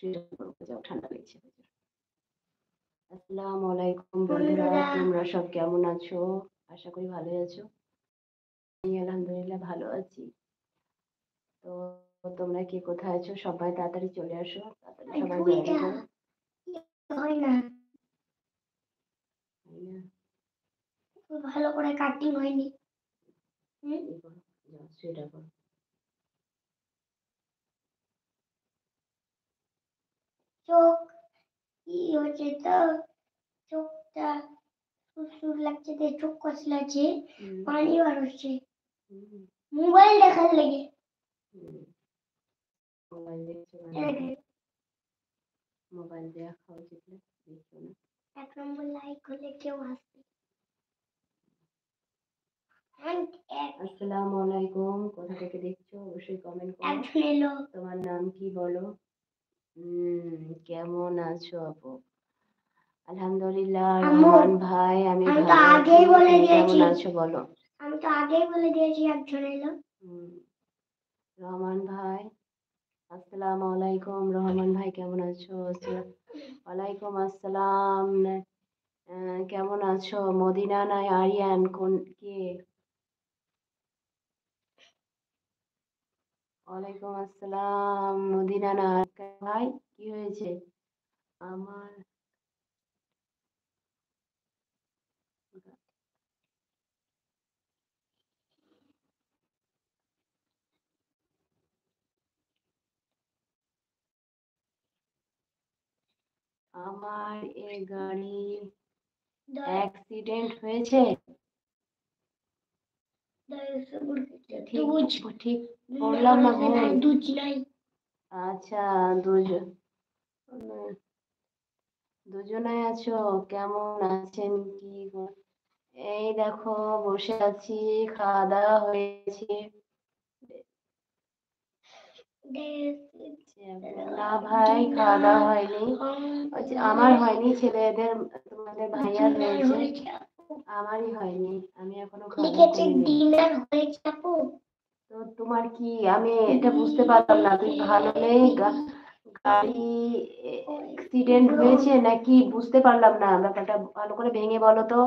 Sweater পরে যাও, ঠান্ডা লেগেছে। আসসালামু আলাইকুম বন্ধুরা, বন্ধুরা তোমরা সব কেমন আছো? আশা করি ভালোই আছো। আমি আলহামদুলিল্লাহ ভালো আছি। তো তোমরা কে কোথায় আছো? সবাই তাড়াতাড়ি চলে আসো, তাড়াতাড়ি সবাই জয়েন করো। হয় না, ভালো করে কাটিং হয়নি। সোয়েটার পরো। চোখ কি হচ্ছে তো, চোখটা সুর লাগছে, চোখ কচলাচ্ছে, পানি বার হচ্ছে, মোবাইল দেখার লেগে। মোবাইল দেখছো? মোবাইল দেখা উচিত না, দেখো না। 1 নম্বর লাইক হলে কেউ আসবে। আসসালামু আলাইকুম, কোথা থেকে দেখছো অবশ্যই কমেন্ট করো। তোমার নাম কি বলো? কেমন আছো আপু? আলহামদুলিল্লাহ রহমান ভাই, আমি ভালো আছি। তুমি কেমন আছো বলো? আমি তো আগেই বলে দিয়েছি একজন এলো। রহমান ভাই, আসসালামু আলাইকুম। রহমান ভাই কেমন আছো? ওয়ালাইকুম আসসালাম। কেমন আছো? মদিনা না আরিয়ান, কোন কে? ওয়ালাইকুম আসসালাম। মদিনা না ভাই, কি হয়েছে? আমার আমার এ গাড়ি অ্যাক্সিডেন্ট হয়েছে। ঠিক বললাম না ভুল? আচ্ছা, দুজনে আছো? কেমন আছেন? কি এই দেখো বসে আছি, খাওয়া দাওয়া হয়েছে। না ভাই, খাওয়া দাওয়া হয়নি। আমার হয়নি, ছেলেদের তোমাদের ভাইয়ার হয়েছে, আমারই হয়নি। আমি এখনো খাওয়া দাওয়া করিনি। তো তোমার কি, আমি এটা বুঝতে পারলাম না। তুই ভালো নেই, গাড়ি অ্যাক্সিডেন্ট হয়েছে নাকি বুঝতে পারলাম না। ব্যাপারটা ভালো করে ভেঙে বলো তো।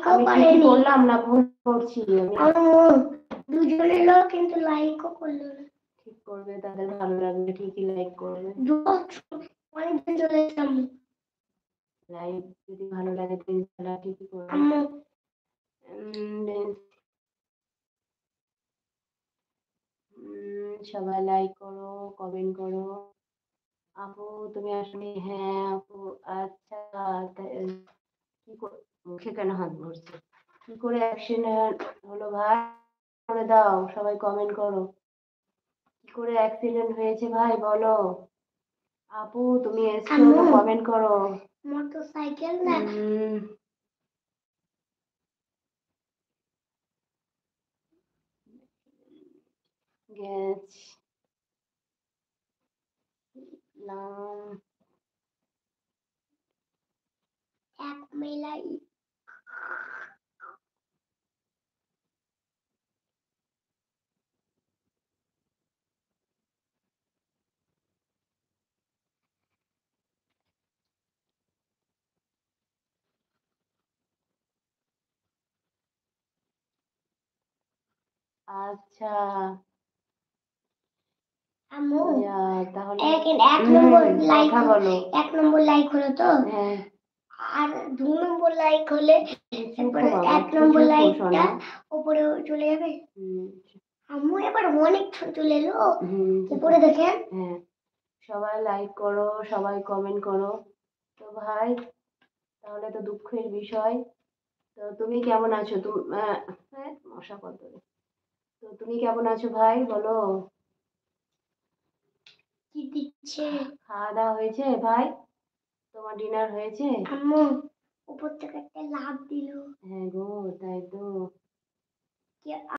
আমি ঠিকই করলাম না ভুল করছি? দুজনের লোক কিন্তু লাইকও করলো না। ঠিক করবে, তাদের ভালো লাগবে ঠিকই লাইক করবে। অনেকদিন চলে এলাম, লাইক যদি ভালো লাগে তো ইনশাআল্লাহ ঠিকই করবে। সবাই লাইক করো, কমেন্ট করো। আপু তুমি আসলে, হ্যাঁ আপু। আচ্ছা, কি মুখে কেন হাত ভরছে? কি করে অ্যাক্সিডেন্ট হলো ভাই? করে দাও, সবাই কমেন্ট করো। কি করে অ্যাক্সিডেন্ট হয়েছে ভাই বলো। আপু তুমি এসছো তো কমেন্ট করো। মোটরসাইকেল না, গেছিলাম এক মেলায়। আচ্ছা আম্মু তাহলে এক নম্বর লাইক বলো। 1 নম্বর লাইক হলো তো, হ্যাঁ, আর 2 নম্বর লাইক হলে তারপরে 1 নম্বর লাইকটা উপরে চলে যাবে। আম্মু এবার অনেক চলে এলো উপরে, দেখেন। হ্যাঁ, সবাই লাইক করো, সবাই কমেন্ট করো। তো ভাই, তাহলে তো দুঃখের বিষয়। তো তুমি কেমন আছো? মশা কত! তো তুমি কেমন আছো ভাই বলো? কি দিচ্ছে? খাওয়া দাওয়া হয়েছে ভাই? তোমার ডিনার হয়েছে? আম্মু উপর থেকে একটা লাফ দিল। হ্যাঁ গো, তাই তো।